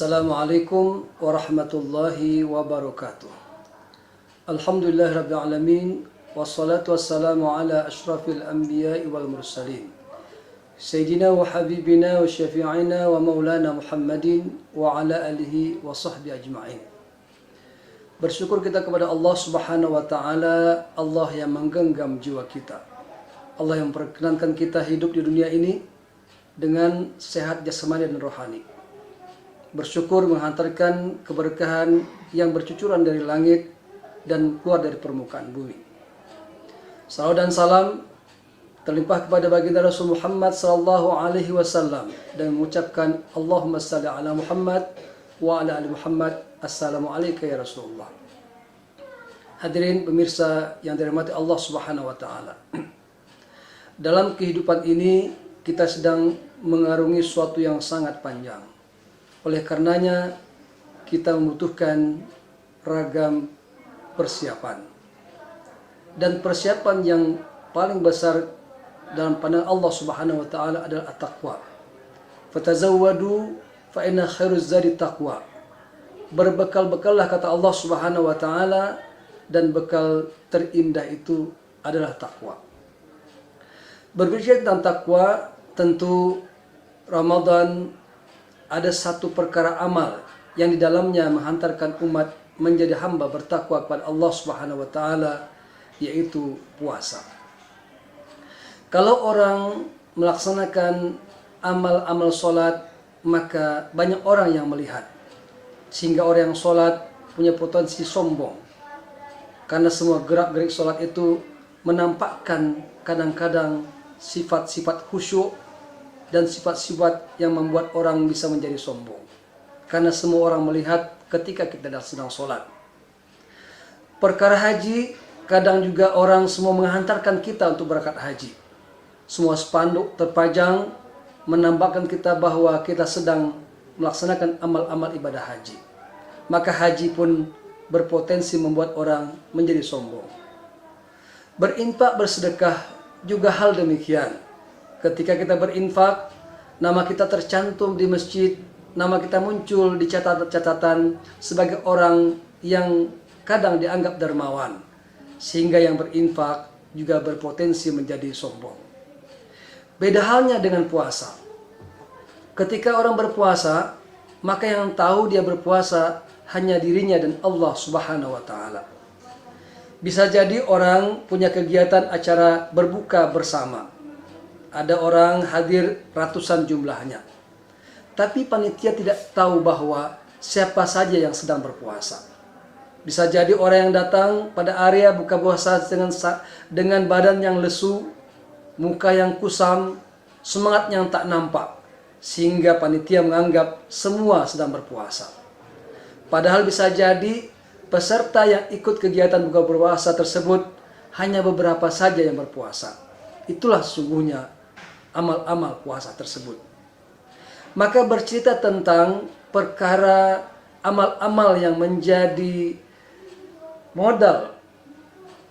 Assalamualaikum warahmatullahi wabarakatuh. Alhamdulillah rabbil alamin, wassalatu wassalamu ala asyrafil anbiya'i wal mursalin, Sayyidina wa habibina wa syafi'ina wa maulana Muhammadin wa ala alihi wa sahbihi ajma'in. Bersyukur kita kepada Allah Subhanahu wa taala, Allah yang menggenggam jiwa kita, Allah yang memperkenankan kita hidup di dunia ini dengan sehat jasmani dan rohani. Bersyukur menghantarkan keberkahan yang bercucuran dari langit dan keluar dari permukaan bumi. Salawat dan salam terlimpah kepada baginda Rasul Muhammad sallallahu alaihi wasallam dan mengucapkan Allahumma salli ala Muhammad wa ala ali Muhammad. Assalamu alayka ya Rasulullah. Hadirin pemirsa yang dirahmati Allah Subhanahu wa taala. Dalam kehidupan ini kita sedang mengarungi suatu yang sangat panjang. Oleh karenanya kita membutuhkan ragam persiapan. Dan persiapan yang paling besar dalam pandangan Allah Subhanahu wa taala adalah at-taqwa. Fatazawwadu fa inna khairuz zadi taqwa. Berbekal-bekallah kata Allah Subhanahu wa taala, dan bekal terindah itu adalah takwa. Berbicara tentang takwa, tentu Ramadan ada satu perkara amal yang di dalamnya menghantarkan umat menjadi hamba bertakwa kepada Allah Subhanahu wa taala, yaitu puasa. Kalau orang melaksanakan amal-amal sholat, maka banyak orang yang melihat, sehingga orang yang sholat punya potensi sombong, karena semua gerak-gerik sholat itu menampakkan kadang-kadang sifat-sifat khusyuk dan sifat-sifat yang membuat orang bisa menjadi sombong, karena semua orang melihat ketika kita sedang sholat. Perkara haji, kadang juga orang semua menghantarkan kita untuk berangkat haji. Semua spanduk terpajang menambahkan kita bahwa kita sedang melaksanakan amal-amal ibadah haji. Maka haji pun berpotensi membuat orang menjadi sombong. Berinfak, bersedekah juga hal demikian. Ketika kita berinfak, nama kita tercantum di masjid, nama kita muncul di catatan sebagai orang yang kadang dianggap dermawan, sehingga yang berinfak juga berpotensi menjadi sombong. Beda halnya dengan puasa. Ketika orang berpuasa, maka yang tahu dia berpuasa hanya dirinya dan Allah Subhanahu wa taala. Bisa jadi orang punya kegiatan acara berbuka bersama. Ada orang hadir ratusan jumlahnya, tapi panitia tidak tahu bahwa siapa saja yang sedang berpuasa. Bisa jadi orang yang datang pada area buka puasa dengan badan yang lesu, muka yang kusam, semangat yang tak nampak, sehingga panitia menganggap semua sedang berpuasa. Padahal bisa jadi peserta yang ikut kegiatan buka puasa tersebut hanya beberapa saja yang berpuasa. Itulah sesungguhnya amal-amal puasa tersebut. Maka bercerita tentang perkara amal-amal yang menjadi modal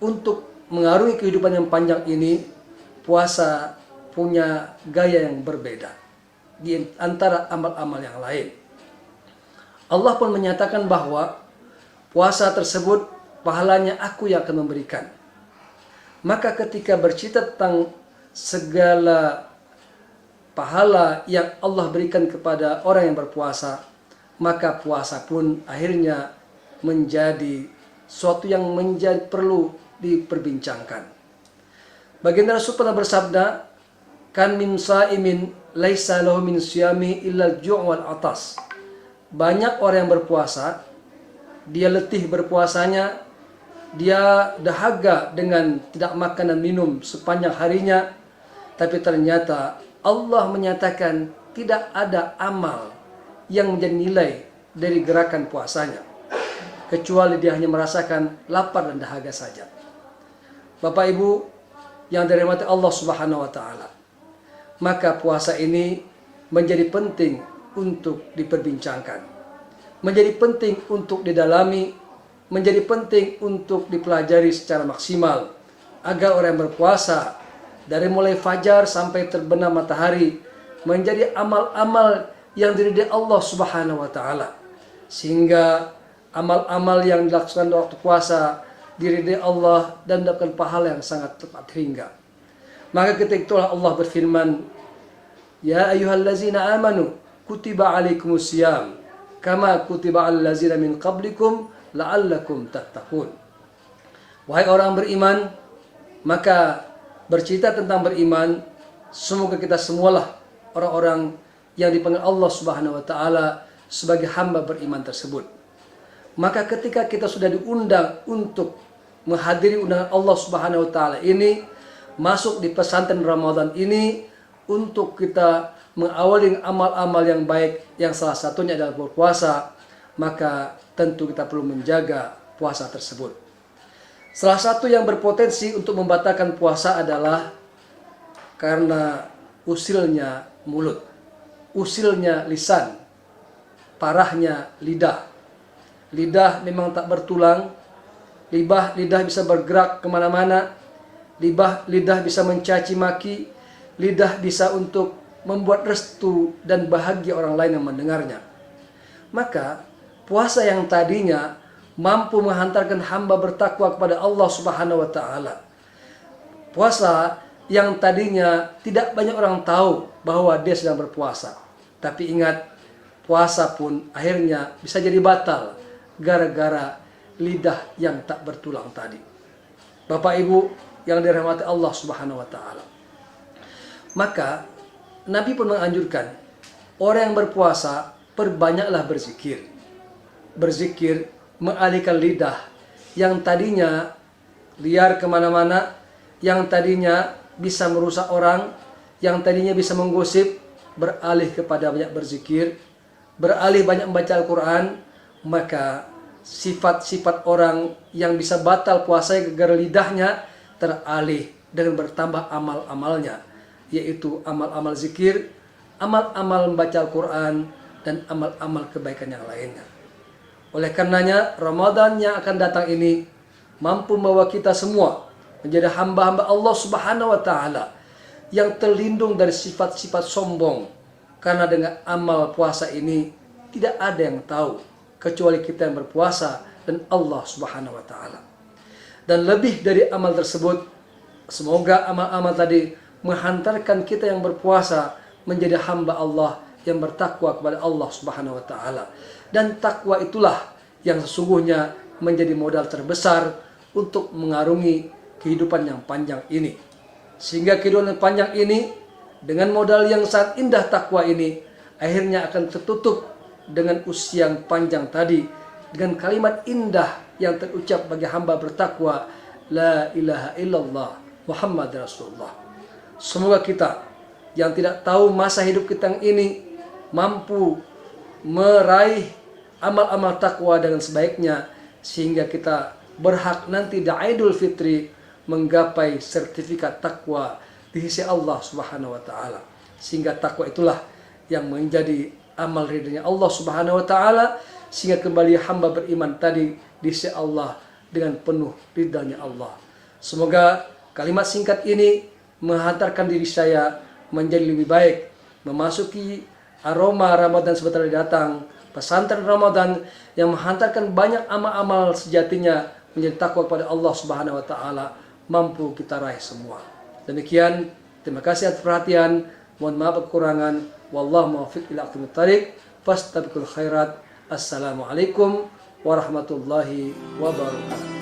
untuk mengarungi kehidupan yang panjang ini, puasa punya gaya yang berbeda di antara amal-amal yang lain. Allah pun menyatakan bahwa puasa tersebut pahalanya aku yang akan memberikan. Maka ketika bercerita tentang segala pahala yang Allah berikan kepada orang yang berpuasa, maka puasa pun akhirnya menjadi suatu yang menjadi perlu diperbincangkan. Baginda Rasul pernah bersabda, "Kan min sa'imin laisa lahu min siyami illa al-ju' wal atas." Banyak orang yang berpuasa, dia letih berpuasanya, dia dahaga dengan tidak makan dan minum sepanjang harinya, tapi ternyata Allah menyatakan tidak ada amal yang menjadi nilai dari gerakan puasanya, kecuali dia hanya merasakan lapar dan dahaga saja. Bapak Ibu yang dirahmati Allah Subhanahu wa taala, maka puasa ini menjadi penting untuk diperbincangkan, menjadi penting untuk didalami, menjadi penting untuk dipelajari secara maksimal, agar orang yang berpuasa dari mulai fajar sampai terbenam matahari menjadi amal-amal yang diridai Allah Subhanahu wa taala. Sehingga amal-amal yang dilakukan waktu puasa diridai Allah dan mendapatkan pahala yang sangat tepat hingga. Maka ketika itulah Allah berfirman, "Ya ayyuhallazina amanu kutiba alaikumusiyam kama kutiba alal ladzina min qablikum la'allakum tattaqun." Wahai orang beriman, maka bercerita tentang beriman, semoga kita semualah orang-orang yang dipanggil Allah Subhanahu wa taala sebagai hamba beriman tersebut. Maka ketika kita sudah diundang untuk menghadiri undangan Allah Subhanahu wa taala ini, masuk di pesantren Ramadan ini untuk kita mengawali amal-amal yang baik yang salah satunya adalah berpuasa, maka tentu kita perlu menjaga puasa tersebut. Salah satu yang berpotensi untuk membatalkan puasa adalah karena usilnya mulut, usilnya lisan, parahnya lidah. Lidah memang tak bertulang, lidah bisa bergerak kemana-mana, lidah bisa mencaci maki, lidah bisa untuk membuat restu dan bahagia orang lain yang mendengarnya. Maka puasa yang tadinya mampu menghantarkan hamba bertakwa kepada Allah Subhanahu wa taala, puasa yang tadinya tidak banyak orang tahu bahwa dia sedang berpuasa, tapi ingat, puasa pun akhirnya bisa jadi batal gara-gara lidah yang tak bertulang tadi. Bapak Ibu yang dirahmati Allah Subhanahu wa taala. Maka Nabi pun menganjurkan orang yang berpuasa perbanyaklah berzikir. Berzikir mengalihkan lidah yang tadinya liar kemana-mana, yang tadinya bisa merusak orang, yang tadinya bisa menggosip, beralih kepada banyak berzikir, beralih banyak membaca Al-Quran. Maka sifat-sifat orang yang bisa batal puasanya gara-gara lidahnya teralih dengan bertambah amal-amalnya, yaitu amal-amal zikir, amal-amal membaca Al-Quran, dan amal-amal kebaikan yang lainnya. Oleh karenanya, Ramadan yang akan datang ini mampu membawa kita semua menjadi hamba-hamba Allah Subhanahu wa taala yang terlindung dari sifat-sifat sombong. Karena dengan amal puasa ini tidak ada yang tahu kecuali kita yang berpuasa dan Allah Subhanahu wa taala. Dan lebih dari amal tersebut, semoga amal-amal tadi menghantarkan kita yang berpuasa menjadi hamba Allah yang bertakwa kepada Allah Subhanahu wa taala. Dan takwa itulah yang sesungguhnya menjadi modal terbesar untuk mengarungi kehidupan yang panjang ini. Sehingga kehidupan yang panjang ini dengan modal yang sangat indah takwa ini akhirnya akan tertutup dengan usia yang panjang tadi dengan kalimat indah yang terucap bagi hamba bertakwa, la ilaha illallah Muhammad Rasulullah. Semoga kita yang tidak tahu masa hidup kita yang ini mampu meraih amal-amal takwa dengan sebaiknya, sehingga kita berhak nanti di Idul Fitri menggapai sertifikat takwa di sisi Allah Subhanahu wa taala. Sehingga takwa itulah yang menjadi amal ridhonya Allah Subhanahu wa taala, sehingga kembali hamba beriman tadi di sisi Allah dengan penuh ridhonya Allah. Semoga kalimat singkat ini menghantarkan diri saya menjadi lebih baik, memasuki aroma Ramadan sebentar datang, pesantren Ramadan yang menghantarkan banyak amal-amal sejatinya menjadi takwa kepada Allah Subhanahu wa taala, mampu kita raih semua. Demikian, terima kasih atas perhatian. Mohon maaf kekurangan. Wallahu muwaffiq ila aqwamit thariq. Fastabiqul khairat. Assalamualaikum warahmatullahi wabarakatuh.